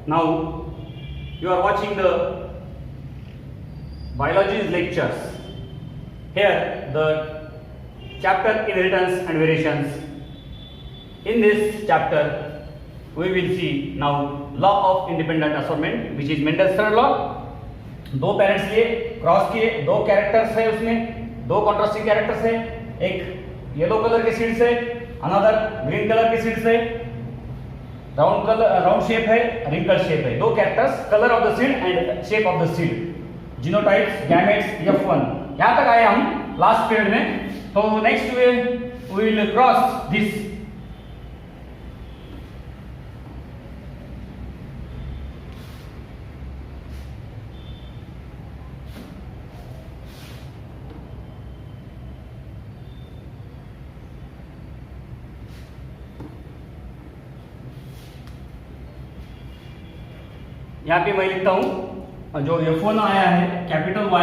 Now you are watching the biology lectures. Here the chapter inheritance and variations. In this chapter we will see now law of independent assortment which is Mendel's third law. दो parents लिए cross किए, दो characters है उसमें, दो contrasting characters है, एक yellow colour के सीड्स है, अनदर ग्रीन कलर के सीड्स है, राउंड शेप है, रिंकल शेप है, दो characters, colour of the seed and shape of the seed, genotypes, gametes, F1 यहाँ तक आए हम लास्ट पीरियड में. तो next we will cross this. यहाँ पे मैं लिखता हूं जो F1 आया है capital Y,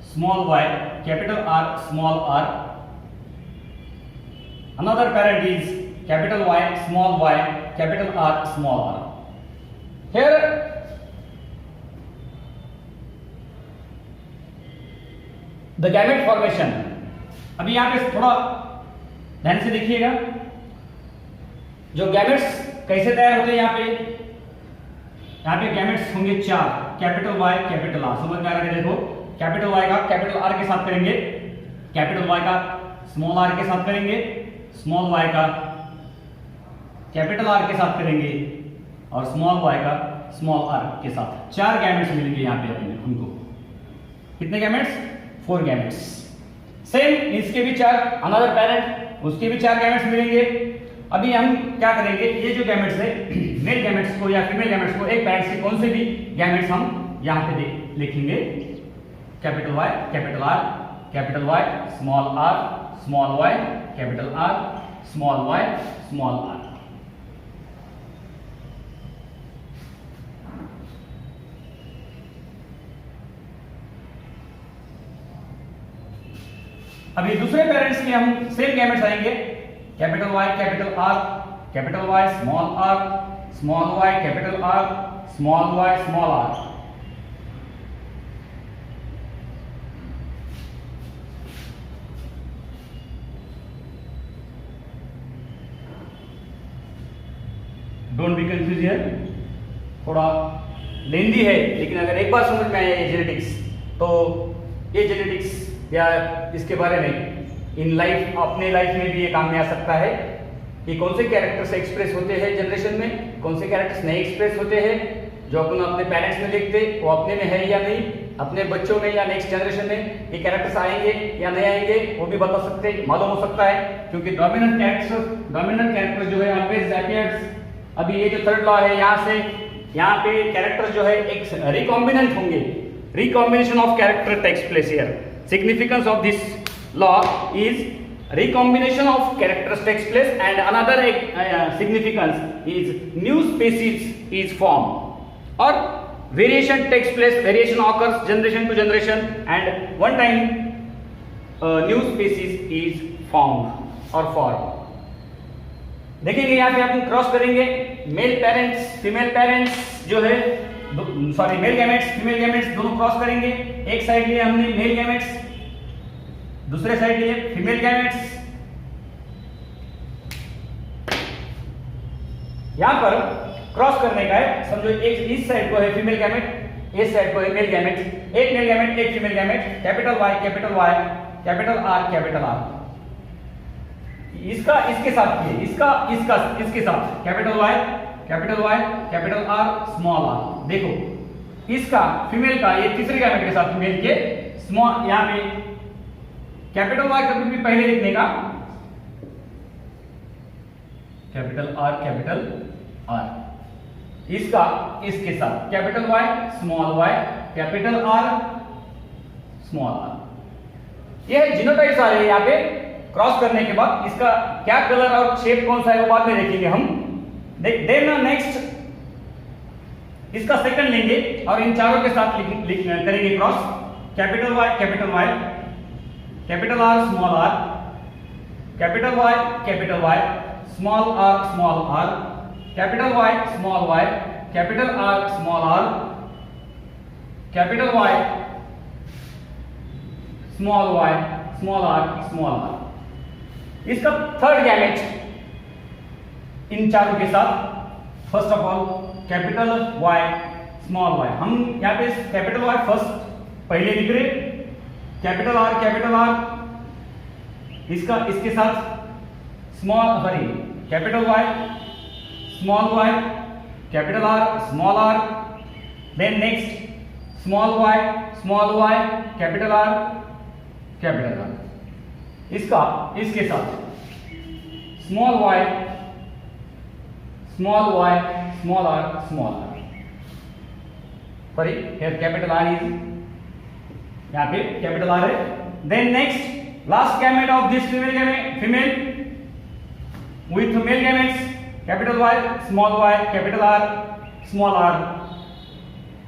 small y, capital R, small r. Another parent is capital Y, small y, capital R, small r. Here the gamete formation. अभी यहाँ पे थोड़ा ध्यान से देखिएगा जो गैमेट्स कैसे तैयार होते हैं. यहाँ पे गैमेट्स होंगे चार, कैपिटल Y, कैपिटल R. समझ में आ रहा है? देखो कैपिटल Y का कैपिटल R के साथ करेंगे, कैपिटल Y का स्मॉल r के साथ करेंगे, स्मॉल y का कैपिटल R के साथ करेंगे और स्मॉल y का स्मॉल r के साथ. चार गैमेट्स मिलेंगे यहाँ पे अपने हमको. कितने गैमेट्स? 4 गैमेट्स. सेम इसके भी चार, अनदर पेरेंट उसके भी चार गैमेट्स मिलेंगे. अभी हम क्या करेंगे, ये जो गैमेट्स है मेल गैमेट्स को या फीमेल गैमेट्स को एक पेरेंट से कौन से भी गैमेट्स हम यहाँ पे लिखेंगे. Capital Y, capital R, capital Y, small r, small y, capital R, small y, small r. अभी दूसरे पेरेंट्स के हम सेम गैमेट्स आएंगे. Capital Y, capital R, capital Y, small r, small y, capital R, small y, small r. Don't be confuse here, थोड़ा लेंदी है लेकिन अगर एक बार समझ में आए ये जेनेटिक्स तो ये जेनेटिक्स या इसके बारे में इन लाइफ अपने लाइफ में भी ये काम में आ सकता है कि कौन से कैरेक्टर्स एक्सप्रेस होते हैं जनरेशन में, कौन से कैरेक्टर्स नहीं एक्सप्रेस होते हैं. जो अपन अपने पेरेंट्स में देखते वो अपने में है या नहीं, अपने बच्चों में या नेक्स्ट जनरेशन में ये कैरेक्टर्स आएंगे या नहीं आएंगे वो भी बता सकते, मालूम हो सकता है. क्योंकि डोमिनेंट कैरेक्टर जो है ऑलवेज अपीयर्स. अभी ये जो थर्ड लॉ है यहाँ से यहाँ पे कैरेक्टर जो है एक रिकॉम्बिनेंट होंगे, recombination of character takes place here. Significance of this law is recombination of characters takes place and another significance is new species is formed or variation takes place. Variation occurs generation to generation and one time new species is found or formed. देखेंगे यहाँ पे अपन cross करेंगे mail parents female parents जो है sorry male gametes female gametes दोनों cross करेंगे. एक side लिए हमने मेल गैमेट्स, दूसरे साइड लिए फीमेल गैमेट्स. यहां पर क्रॉस करने का है, समझो एक इस साइड को है फीमेल गैमेट, इस साइड को है मेल गैमेट. एक मेल गैमेट एक female gamete, capital Y, capital Y, capital R, capital R. इसका इसके साथ किए, इसका इसके साथ capital Y, capital Y, capital R, small r. देखो इसका फीमेल का ये तीसरे गैमेट के साथ फीमेल के स्मॉल यहां पे कैपिटल Y कभी भी पहले लिखने का, कैपिटल R, कैपिटल R. इसका इसके साथ capital Y, small y, capital R, small r. ये जीनोटाइप्स आ रहे हैं यहाँ पे. क्रॉस करने के बाद इसका क्या कलर और शेप कौन सा है वो बाद में देखेंगे हम. देन नेक्स्ट इसका सेकंड लेंगे और इन चारों के साथ करेंगे cross. Capital Y, capital Y, capital R, small r, capital Y, small r, capital Y, capital R, capital Y, small r. इसका थर्ड गैमेट इन चारों के साथ, first of all capital Y, small y. हम यहाँ पे कैपिटल Y फर्स्ट पहले लिख रहे, कैपिटल R, इसके साथ capital Y, small y, capital R, small r, then next small y, capital R. इसके साथ small y, small r. Sorry, here capital R is, यहाँ पे कैपिटल R है. Then next last gamete of this female with male gametes, capital Y, capital R, small r.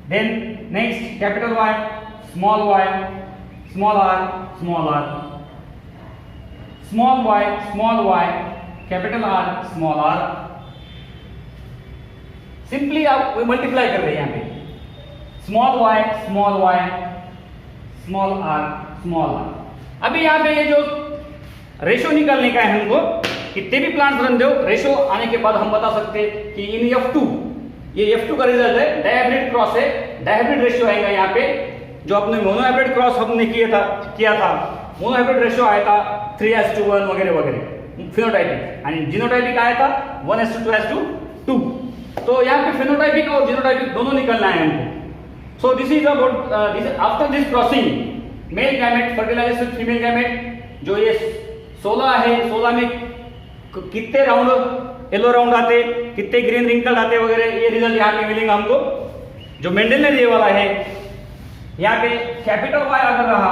Then next capital Y, small r, small y, capital R, small r. Simply आप multiply कर रहे हैं यहाँ पे, small y, small r. अभी यहाँ पे ये जो रेशो निकालने का है हमको, कितने भी प्लांट्स रन दो, रेशो आने के बाद हम बता सकते हैं कि इन F2, ये F2 का रिजल्ट है, डायहाइब्रिड क्रॉस है, डायहाइब्रिड रेशियो आएगा यहाँ पे. जो अपने मोनोहाइब्रिड क्रॉस हमने किया था, मोनोहाइब्रिड रेशियो आया था 3:1 वगैरह फिनोटाइपिक, आणि जीनोटाइपिक आया था 1:2:2. तो यहाँ पे फिनोटाइपिक और जीनोटाइपिक दोनों निकलना है हमको. So this is about after this crossing male gamete fertilization with female gamete. जो ये 16 है, 16 में कितने राउंड येलो राउंड आते, कितने ग्रीन रिंकल आते वगैरह, ये रिजल्ट यहाँ पे मिलेगा हमको, जो मेंडल ने दिए वाला है. यहाँ पे कैपिटल Y अगर रहा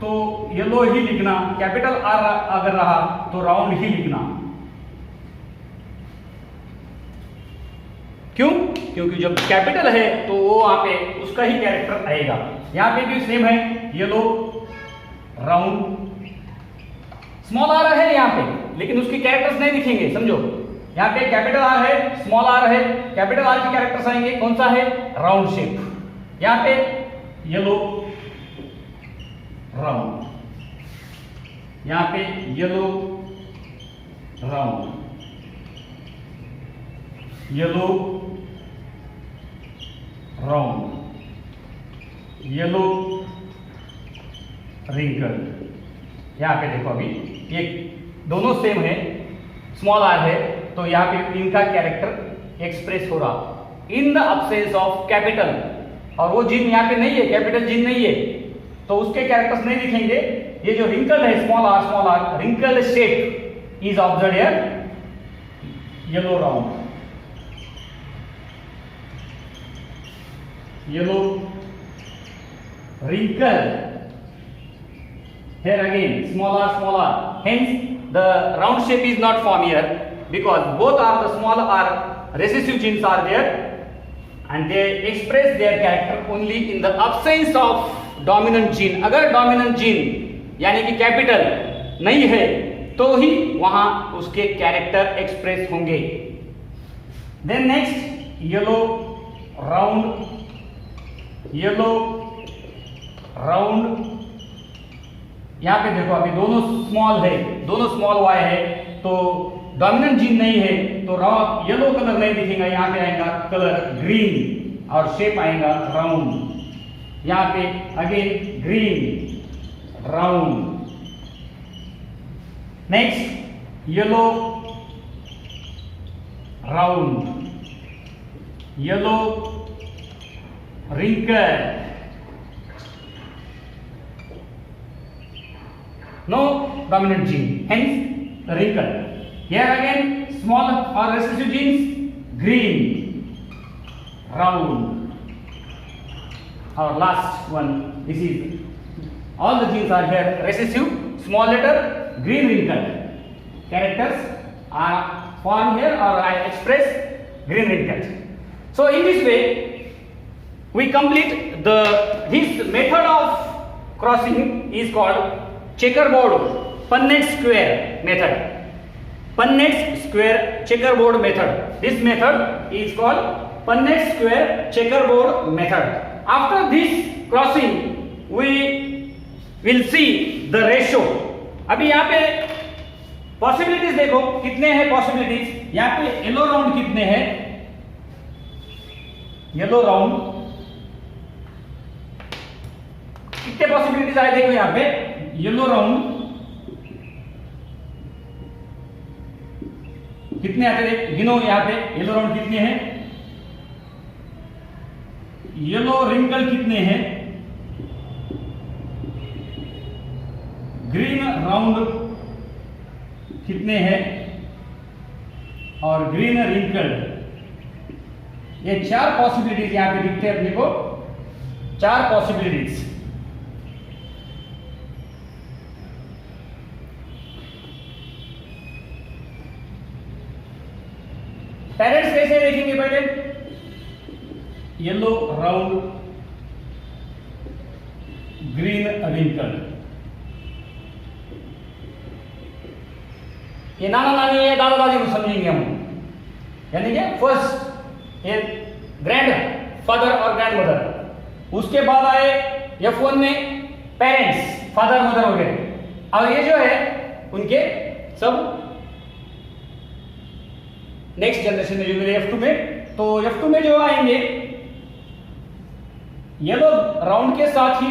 तो येलो ही लिखना, कैपिटल R अगर रहा तो राउंड ही लिखना. क्यों? क्योंकि जब कैपिटल है तो वो वहां पे उसका ही कैरेक्टर आएगा. यहाँ पे भी सेम है, येलो राउंड. स्मॉल r है यहाँ पे, लेकिन उसके कैरेक्टर्स नहीं दिखेंगे, समझो. यहाँ पे कैपिटल R है, स्मॉल r है, कैपिटल R के कैरेक्टर्स आएंगे, कौन सा है? Round shape. यहाँ पे येलो राउंड, यहाँ पे yellow round, yellow round, yellow wrinkle. यहाँ पे देखो, अभी ये दोनों सेम है, स्मॉल r है, तो यहाँ पे इनका कैरेक्टर एक्सप्रेस हो रहा in the absence of capital. और वो जीन यहाँ पे नहीं है, कैपिटल जीन नहीं है, तो उसके कैरेक्टर्स नहीं दिखेंगे. ये जो रिंकल है, small r, wrinkle shape is observed here, yellow round, yellow wrinkle. Here again smaller, hence the round shape is not formed here, because both are the small r recessive genes are there and they express their character only in the absence of dominant gene. अगर dominant gene यानी कि capital नहीं है तो ही वहां उसके character express होंगे. Then next yellow round, yellow round. यहाँ पे देखो, अभी दोनों स्मॉल है, दोनों स्मॉल y है, तो डोमिनेंट जीन नहीं है, तो येलो कलर नहीं दिखेगा. यहाँ पे आएगा कलर ग्रीन और शेप आएगा राउंड. यहाँ पे again green round. Next yellow round, yellow wrinkle. No dominant gene, hence the wrinkle. Here again small or recessive genes, green, round. Our last one, this is all the genes are here recessive, small letter, green wrinkle. Characters are formed here or I express green wrinkle. So in this way we complete this method of crossing is called checkerboard Punnett square method. Punnett square checkerboard method. This method is called Punnett square checkerboard method. After this crossing, we will see the ratio. अभी यहाँ पे possibilities देखो कितने हैं possibilities. यहाँ पे yellow round कितने हैं, येलो राउंड कितने पॉसिबिलिटीज आए देखो. यहाँ पे येलो राउंड कितने आते हैं गिनो. यहाँ पे येलो राउंड कितने हैं, येलो रिंकल कितने हैं, ग्रीन राउंड कितने हैं और ग्रीन रिंकल. ये 4 पॉसिबिलिटीज यहां पे दिखते हैं अपने को, 4 पॉसिबिलिटीज. पेरेंट्स कैसे देखेंगे पहले, येलो राउंड ग्रीन रिंकल. ये नाना नानी है दादा दादी को समझेंगे हम, यानी कि फर्स्ट ये ग्रैंड फादर और ग्रैंड मदर. उसके बाद आए F1 में पेरेंट्स फादर मदर वगैरह. और ये जो है उनके सब नेक्स्ट जनरेशन में जो मिले F2 में. तो F2 में जो आएंगे येलो राउंड के साथ ही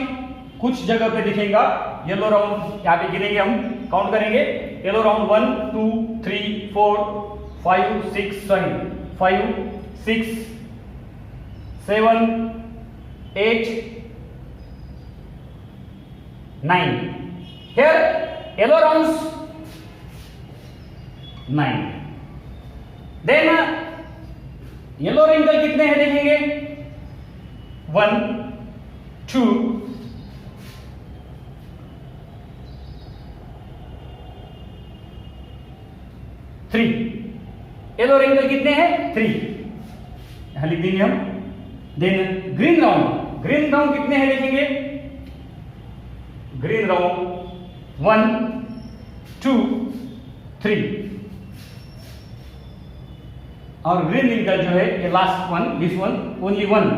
कुछ जगह पे दिखेगा येलो राउंड. यहाँ पे गिनेंगे हम, काउंट करेंगे. Yellow round 1 2 3 4 5 6 sorry 5 6 7 8 9. Here yellow rounds 9. Then yellow wrinkle कितने हैं देखेंगे, 1 2 3. येलो रिंकल कितने हैं, 3. यहां लिख देंगे हम. Then green round, green round कितने हैं देखेंगे, ग्रीन राउंड 1 2 3. और ग्रीन रिंकल जो है ये last one, this one only 1.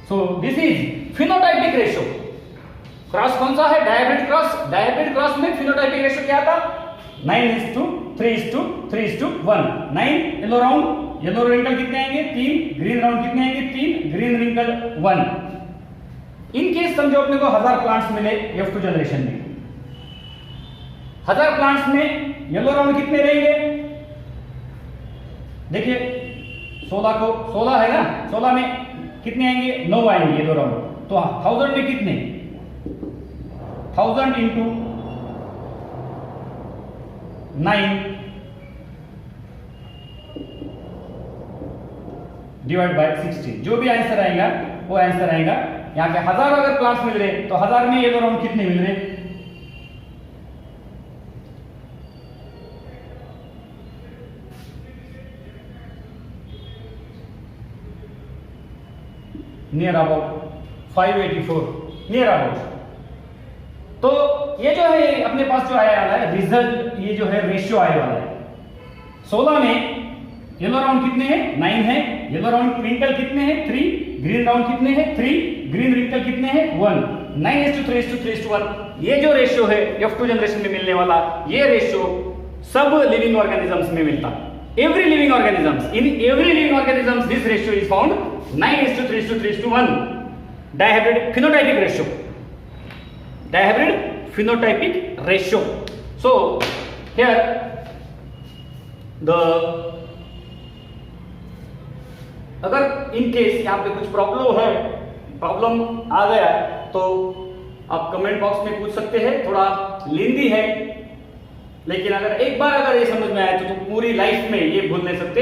So this is phenotypic ratio. Cross कौन सा है, डायहाब्रिड क्रॉस. डायहाब्रिड क्रॉस में फिनोटाइपिक रेशियो क्या था, 9:3:3:1. 9 येलो राउंड, येलो रिंकल कितने आएंगे, 3. ग्रीन राउंड कितने आएंगे, 3. Green wrinkle 1. इन केस समझो अपने को 1000 प्लांट्स मिले F2 जनरेशन में. 1000 प्लांट्स में येलो राउंड कितने रहेंगे, देखिए 16 है ना, 16 में कितने आएंगे, 9 आएंगे येलो राउंड. तो 1000 में कितने, 1000 इंटू 9 डिवाइड बाय 16. जो भी आंसर आएगा वो आंसर आएगा. यहाँ पे 1000 अगर प्लांट्स मिल रहे तो 1000 में येलो राउंड कितने मिल रहे, नियर अबाउट 584 नियर अबाउट. तो ये जो है अपने पास जो आया वाला है रिजल्ट, ये जो है रेशियो आने वाला है. 16 में येलो राउंड कितने हैं, 9 है. येलो राउंड रिंकल कितने हैं, 3. ग्रीन राउंड कितने हैं, 3. ग्रीन रिंकल कितने हैं, 1. 9:3:3:1. ये जो रेशियो है F2 जनरेशन में मिलने वाला, ये रेशियो सब लिविंग ऑर्गेनिजम्स में मिलता. Every living organisms, in every living organisms this ratio is found 9:3:3:1. Dihybrid phenotypic ratio, dihybrid phenotypic ratio. So here the, अगर इन केस यहाँ पे कुछ प्रॉब्लम आ गया तो आप कमेंट बॉक्स में पूछ सकते हैं. थोड़ा लेंदी है, लेकिन अगर एक बार अगर ये समझ में आया तो पूरी लाइफ में ये भूल नहीं सकते.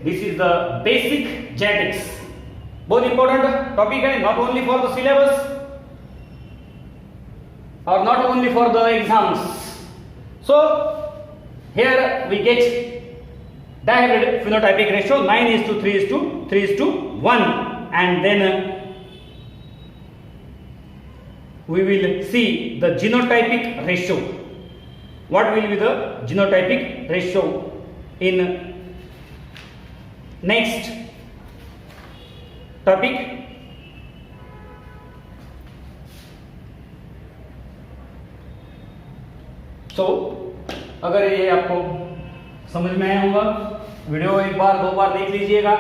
This is the basic genetics. बहुत इंपॉर्टेंट टॉपिक है, not only for the syllabus और not only for the exams. So here we get dihybrid phenotypic ratio 9:3:3:1, and then we will see the genotypic ratio. What will be the genotypic ratio? in next topic. तो अगर ये आपको समझ में आया होगा, video एक बार दो बार देख लीजिएगा।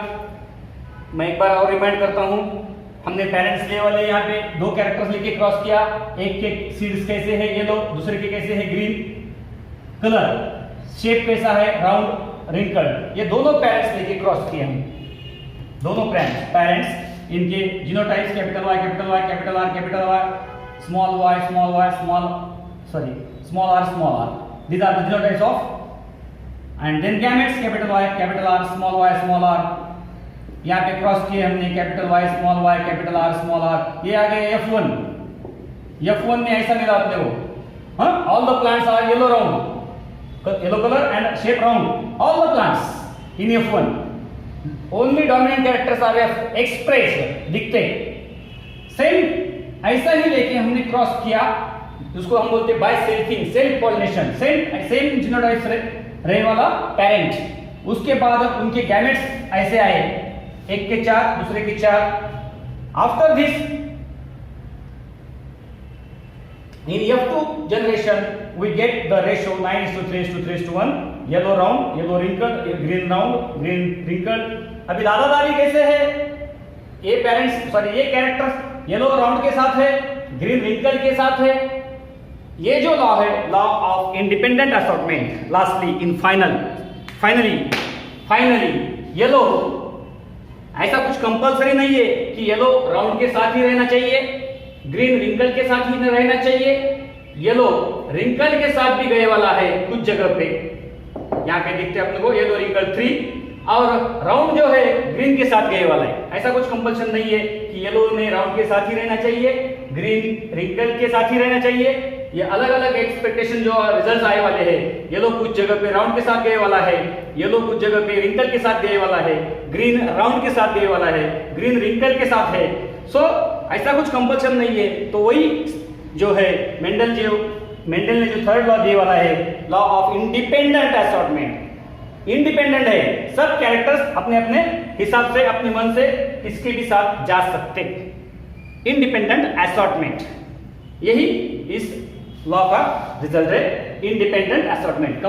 मैं एक बार और रिमाइंड करता हूँ, हमने पेरेंट्स लेवल है यहाँ पे दो कैरेक्टर्स लेके क्रॉस किया। एक के सीड्स कैसे है येलो, दूसरे के कैसे है ग्रीन, कलर शेप कैसा है राउंड रिंकल्ड, ये दोनों पेरेंट्स लेके क्रॉस किए हम। दोनों पेरेंट्स इनके genotypes capital Y capital Y capital R capital Y, small y small y small r, these are the genotypes of, and then gametes capital Y capital R small r, यहाँ पे cross किए हमने capital Y small y capital R small r, ये आ गए F1 में ऐसा मिला अपने को, हाँ, all the plants are yellow round, yellow colour and shape round, all the plants in F1, only dominant characters are express दिखते। सेम ऐसा ही लेके हमने क्रॉस किया, उसको हम बोलते हैं by selfing, self pollination, same genotype रहे वाला पेरेंट। उसके बाद उनके गैमेट्स ऐसे आए, एक के 4 दूसरे के 4। After this in F2 generation we get the ratio 9:3:3:1, yellow round yellow wrinkle, green round green wrinkle. अभी दादा दादी कैसे है, ये पेरेंट्स ये कैरेक्टर्स येलो राउंड के साथ है, ग्रीन रिंकल के साथ है। ये जो लॉ है, law of independent assortment. Lastly in finally yellow, ऐसा कुछ कंपलसरी नहीं है कि येलो राउंड के साथ ही रहना चाहिए, ग्रीन रिंकल के साथ ही रहना चाहिए। येलो रिंकल के साथ भी गए वाला है कुछ जगह पे, यहाँ पे दिखते अपने को येलो रिंकल 3, और राउंड जो है ग्रीन के साथ गए वाला है। ऐसा कुछ कंपल्शन नहीं है कि येलो में राउंड के साथ ही रहना चाहिए, ग्रीन रिंकल के साथ ही रहना चाहिए। ये अलग अलग एक्सपेक्टेशन जो रिजल्ट्स आए वाले हैं। येलो कुछ जगह पे राउंड के साथ गए वाला है, येलो कुछ जगह पे रिंकल के साथ गए वाला है, ग्रीन राउंड के साथ गए वाला है, ग्रीन रिंकल के साथ है। सो ऐसा कुछ कंपल्शन नहीं है। तो वही जो है मेंडल ने जो थर्ड लॉ दिए वाला है, law of independent assortment. Independent है, सब कैरेक्टर्स अपने अपने हिसाब से अपने मन से इसके भी साथ जा सकते। इंडिपेंडेंट असॉर्टमेंट, यही इस लॉ का रिजल्ट है, इंडिपेंडेंट असॉर्टमेंट।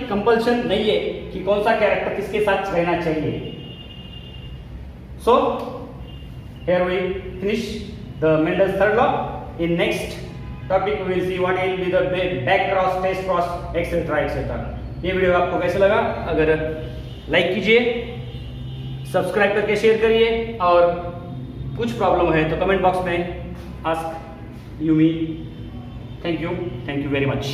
कंपल्शन नहीं है कि कौन सा कैरेक्टर किसके साथ रहना चाहिए। सो here we finish the Mendel's third law. In next topic we will see what will be the back cross, test cross, etc. etc. ये वीडियो आपको कैसे लगा? अगर लाइक कीजिए, सब्सक्राइब करके शेयर करिए, और कुछ प्रॉब्लम है तो कमेंट बॉक्स में ask you me. Thank you very much.